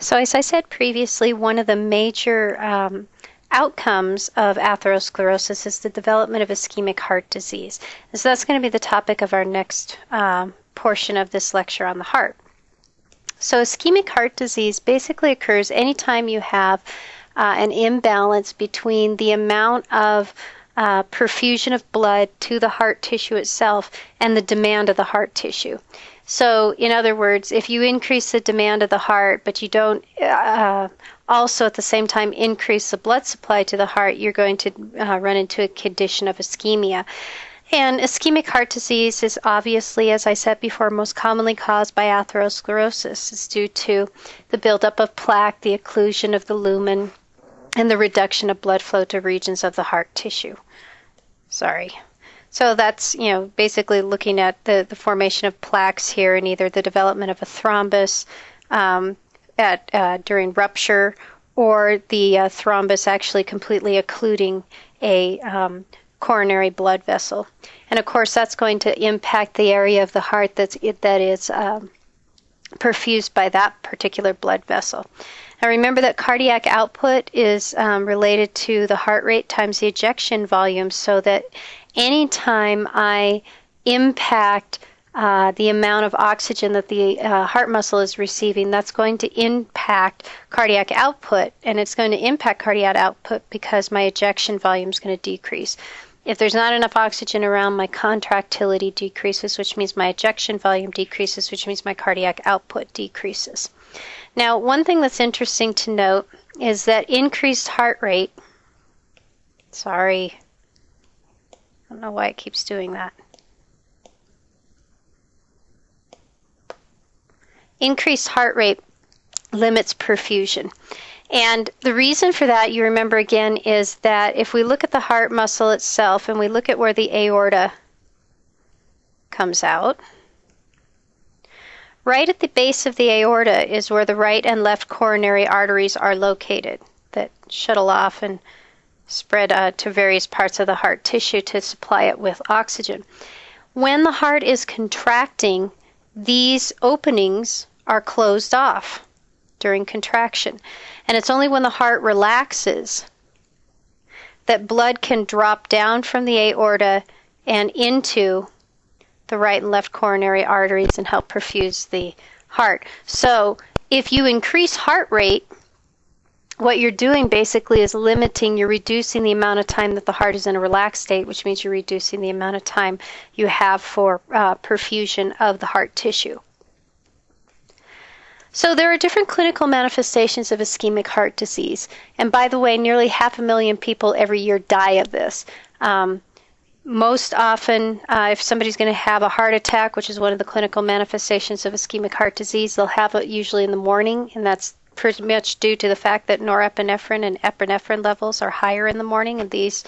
So as I said previously, one of the major outcomes of atherosclerosis is the development of ischemic heart disease. And so that's going to be the topic of our next portion of this lecture on the heart. So ischemic heart disease basically occurs anytime you have an imbalance between the amount of perfusion of blood to the heart tissue itself and the demand of the heart tissue. So, in other words, if you increase the demand of the heart, but you don't also at the same time increase the blood supply to the heart, you're going to run into a condition of ischemia. And ischemic heart disease is obviously, as I said before, most commonly caused by atherosclerosis. It's due to the buildup of plaque, the occlusion of the lumen, and the reduction of blood flow to regions of the heart tissue. So that's, basically looking at the formation of plaques here and either the development of a thrombus during rupture or the thrombus actually completely occluding a coronary blood vessel. And of course, that's going to impact the area of the heart that is perfused by that particular blood vessel. Now remember that cardiac output is related to the heart rate times the ejection volume, so that anytime I impact the amount of oxygen that the heart muscle is receiving, that's going to impact cardiac output, and it's going to impact cardiac output because my ejection volume is going to decrease. If there's not enough oxygen around, my contractility decreases, which means my ejection volume decreases, which means my cardiac output decreases. Now, one thing that's interesting to note is that increased heart rate, I don't know why it keeps doing that. Increased heart rate limits perfusion. And the reason for that, you remember again, is that if we look at the heart muscle itself and we look at where the aorta comes out, right at the base of the aorta is where the right and left coronary arteries are located that shuttle off and spread to various parts of the heart tissue to supply it with oxygen. When the heart is contracting, these openings are closed off during contraction. And it's only when the heart relaxes that blood can drop down from the aorta and into the right and left coronary arteries and help perfuse the heart. So if you increase heart rate, what you're doing basically is you're reducing the amount of time that the heart is in a relaxed state, which means you're reducing the amount of time you have for perfusion of the heart tissue. So there are different clinical manifestations of ischemic heart disease. And by the way, nearly 500,000 people every year die of this. Most often, if somebody's going to have a heart attack, which is one of the clinical manifestations of ischemic heart disease, they'll have it usually in the morning, and that's pretty much due to the fact that norepinephrine and epinephrine levels are higher in the morning, and these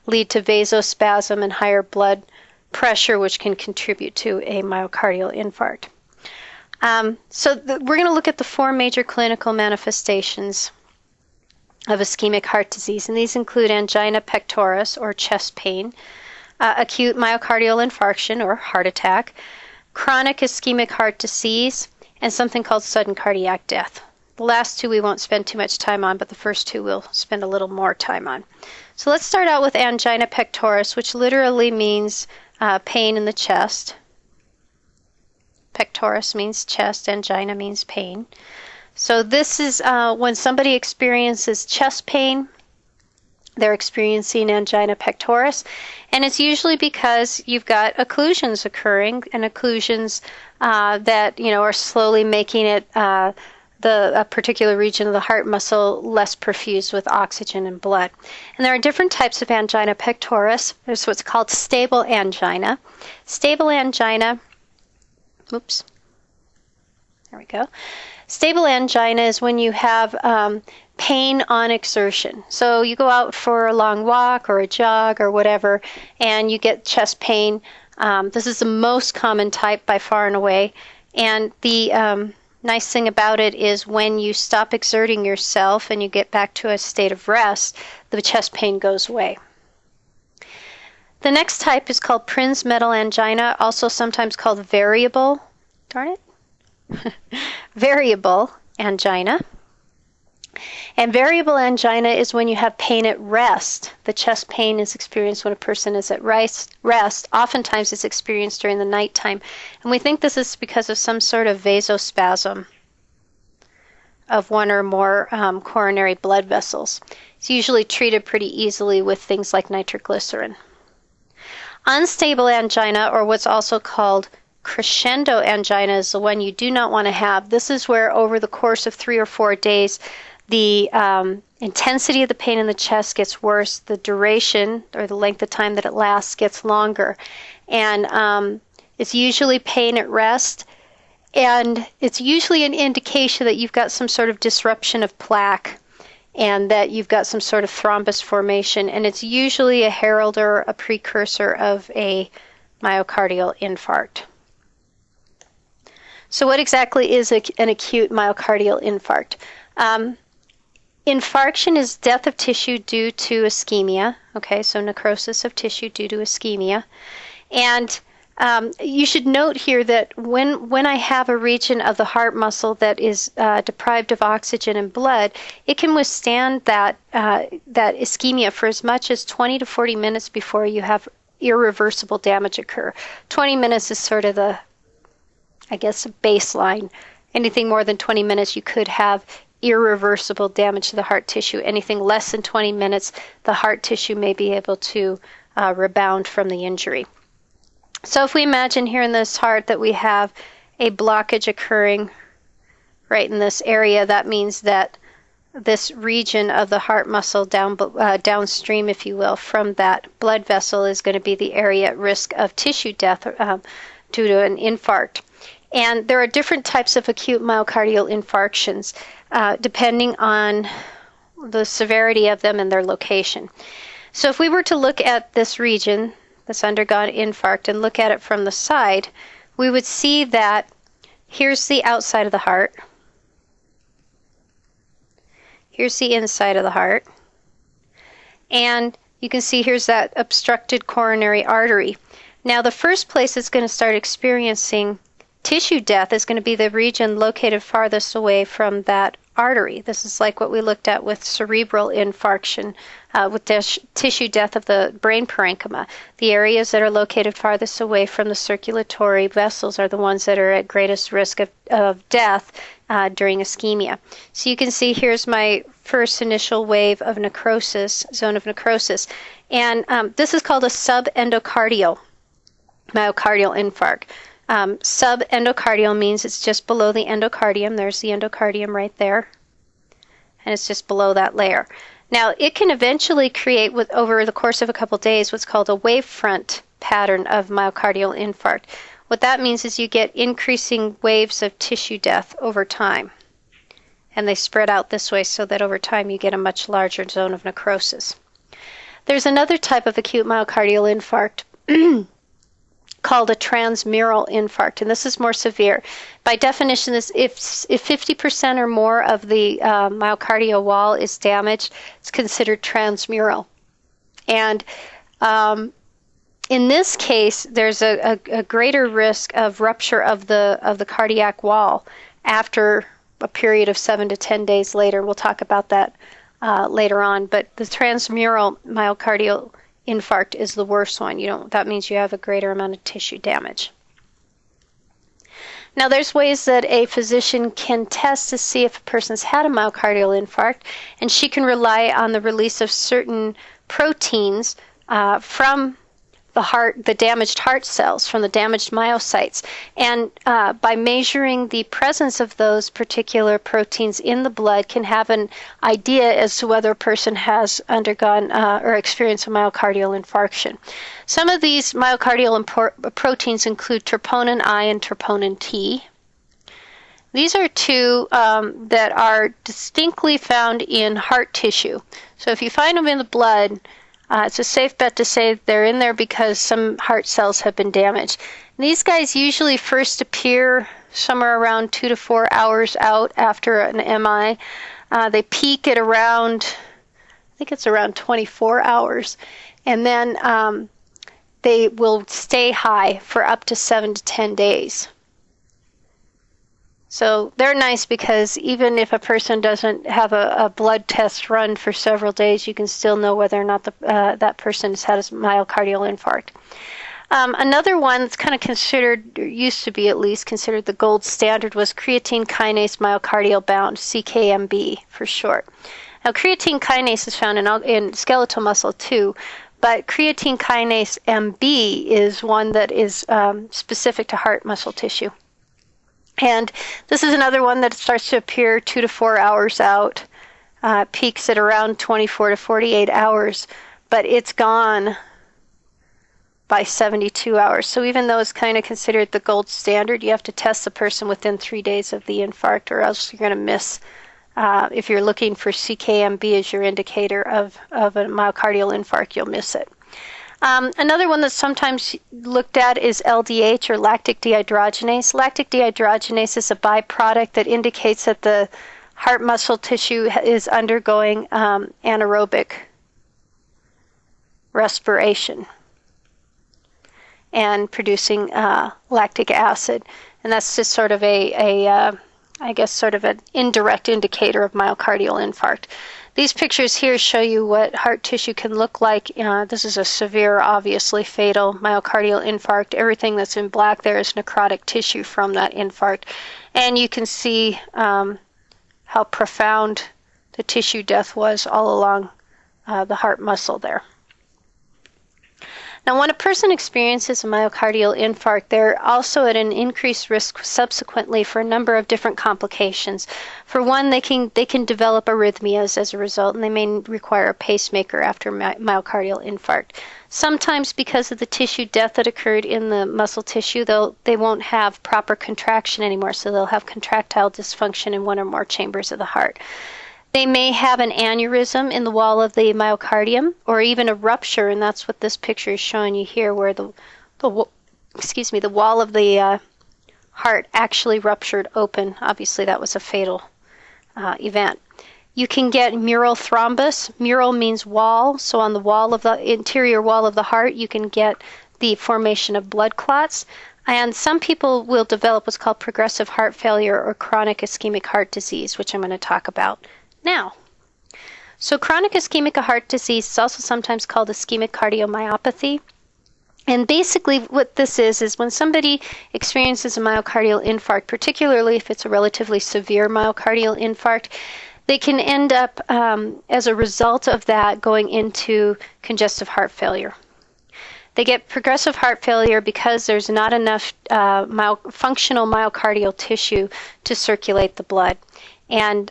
lead to vasospasm and higher blood pressure, which can contribute to a myocardial infarct. We're going to look at the four major clinical manifestations of ischemic heart disease, and these include angina pectoris, or chest pain, acute myocardial infarction, or heart attack, chronic ischemic heart disease, and something called sudden cardiac death. The last two we won't spend too much time on, but the first two we'll spend a little more time on. So let's start out with angina pectoris, which literally means pain in the chest. Pectoris means chest, angina means pain. So this is when somebody experiences chest pain, they're experiencing angina pectoris, and it's usually because you've got occlusions occurring, and occlusions that are slowly making it a particular region of the heart muscle less perfused with oxygen and blood. And there are different types of angina pectoris. There's what's called stable angina. Stable angina, there we go. Stable angina is when you have pain on exertion. So you go out for a long walk or a jog or whatever, and you get chest pain. This is the most common type by far and away. And the nice thing about it is when you stop exerting yourself and you get back to a state of rest, the chest pain goes away. The next type is called Prinzmetal angina, also sometimes called variable, variable angina. And variable angina is when you have pain at rest. The chest pain is experienced when a person is at rest. Oftentimes it's experienced during the nighttime. And we think this is because of some sort of vasospasm of one or more coronary blood vessels. It's usually treated pretty easily with things like nitroglycerin. Unstable angina, or what's also called crescendo angina, is the one you do not want to have. This is where over the course of 3 or 4 days, the intensity of the pain in the chest gets worse, the duration or the length of time that it lasts gets longer. And it's usually pain at rest, and it's usually an indication that you've got some sort of disruption of plaque and that you've got some sort of thrombus formation, and it's usually a herald or a precursor of a myocardial infarct. So what exactly is an acute myocardial infarct? Infarction is death of tissue due to ischemia. Okay, so necrosis of tissue due to ischemia. And you should note here that when I have a region of the heart muscle that is deprived of oxygen and blood, it can withstand that ischemia for as much as 20 to 40 minutes before you have irreversible damage occur. 20 minutes is sort of the, I guess, baseline. Anything more than 20 minutes, you could have irreversible damage to the heart tissue. Anything less than 20 minutes, the heart tissue may be able to rebound from the injury. So if we imagine here in this heart that we have a blockage occurring right in this area, that means that this region of the heart muscle downstream, if you will, from that blood vessel is going to be the area at risk of tissue death due to an infarct. And there are different types of acute myocardial infarctions depending on the severity of them and their location. So if we were to look at this region that's undergone infarct and look at it from the side, we would see that here's the outside of the heart. Here's the inside of the heart. And you can see here's that obstructed coronary artery. Now the first place it's going to start experiencing tissue death is going to be the region located farthest away from that artery. This is like what we looked at with cerebral infarction, with tissue death of the brain parenchyma. The areas that are located farthest away from the circulatory vessels are the ones that are at greatest risk of death during ischemia. So you can see here's my first initial wave of necrosis, zone of necrosis. And this is called a subendocardial myocardial infarct. Subendocardial means it's just below the endocardium. There's the endocardium right there. And it's just below that layer. Now, it can eventually create, over the course of a couple days, what's called a wavefront pattern of myocardial infarct. What that means is you get increasing waves of tissue death over time. And they spread out this way so that over time you get a much larger zone of necrosis. There's another type of acute myocardial infarct called a transmural infarct, and this is more severe. By definition, if 50% or more of the myocardial wall is damaged, it's considered transmural. And in this case, there's a greater risk of rupture of the cardiac wall after a period of 7 to 10 days later. We'll talk about that later on. But the transmural myocardial infarct is the worst one. That means you have a greater amount of tissue damage. Now, there's ways that a physician can test to see if a person's had a myocardial infarct, and she can rely on the release of certain proteins from the damaged heart cells, from the damaged myocytes. And by measuring the presence of those particular proteins in the blood can have an idea as to whether a person has undergone or experienced a myocardial infarction. Some of these myocardial proteins include troponin I and troponin T. These are two that are distinctly found in heart tissue. So if you find them in the blood, it's a safe bet to say they're in there because some heart cells have been damaged. And these guys usually first appear somewhere around 2 to 4 hours out after an MI. They peak at around, I think it's around 24 hours. And then they will stay high for up to 7 to 10 days. So they're nice because even if a person doesn't have a blood test run for several days, you can still know whether or not that person has had a myocardial infarct. Another one that's kind of considered, or used to be at least, considered the gold standard was creatine kinase myocardial bound, CKMB for short. Now, creatine kinase is found in skeletal muscle too, but creatine kinase MB is one that is specific to heart muscle tissue. And this is another one that starts to appear 2 to 4 hours out, peaks at around 24 to 48 hours, but it's gone by 72 hours. So even though it's kind of considered the gold standard, you have to test the person within 3 days of the infarct, or else you're going to miss. If you're looking for CKMB as your indicator of a myocardial infarct, you'll miss it. Another one that's sometimes looked at is LDH, or lactic dehydrogenase. Lactic dehydrogenase is a byproduct that indicates that the heart muscle tissue is undergoing anaerobic respiration and producing lactic acid. And that's just sort of I guess sort of an indirect indicator of myocardial infarct. These pictures here show you what heart tissue can look like. This is a severe, obviously fatal myocardial infarct. Everything that's in black there is necrotic tissue from that infarct. And you can see how profound the tissue death was all along the heart muscle there. Now, when a person experiences a myocardial infarct, they're also at an increased risk subsequently for a number of different complications. For one, they can develop arrhythmias as a result, and they may require a pacemaker after myocardial infarct. Sometimes, because of the tissue death that occurred in the muscle tissue, they won't have proper contraction anymore, so they'll have contractile dysfunction in one or more chambers of the heart. They may have an aneurysm in the wall of the myocardium, or even a rupture, and that's what this picture is showing you here, where the wall of the heart actually ruptured open. Obviously, that was a fatal event. You can get mural thrombus. Mural means wall, so on the wall of the interior wall of the heart, you can get the formation of blood clots. And some people will develop what's called progressive heart failure or chronic ischemic heart disease, which I'm going to talk about now. So chronic ischemic heart disease is also sometimes called ischemic cardiomyopathy. And basically what this is when somebody experiences a myocardial infarct, particularly if it's a relatively severe myocardial infarct, they can end up, as a result of that, going into congestive heart failure. They get progressive heart failure because there's not enough functional myocardial tissue to circulate the blood. And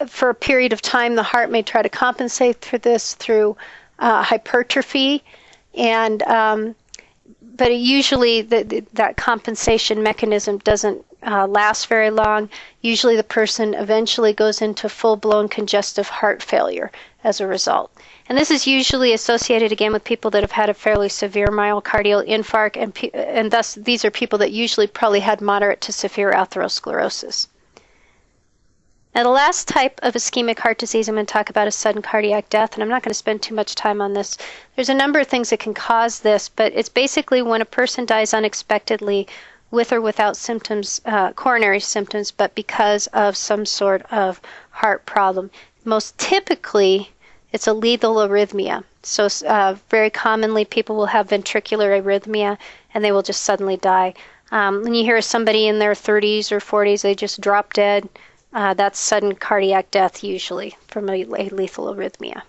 for a period of time, the heart may try to compensate for this through hypertrophy, and but usually that compensation mechanism doesn't last very long. Usually the person eventually goes into full-blown congestive heart failure as a result. And this is usually associated again with people that have had a fairly severe myocardial infarct, and thus these are people that usually probably had moderate to severe atherosclerosis. Now, the last type of ischemic heart disease I'm going to talk about is sudden cardiac death, and I'm not going to spend too much time on this. There's a number of things that can cause this, but it's basically when a person dies unexpectedly with or without symptoms, coronary symptoms, but because of some sort of heart problem. Most typically, it's a lethal arrhythmia. So very commonly, people will have ventricular arrhythmia, and they will just suddenly die. When you hear somebody in their 30s or 40s, they just drop dead. That's sudden cardiac death usually from a lethal arrhythmia.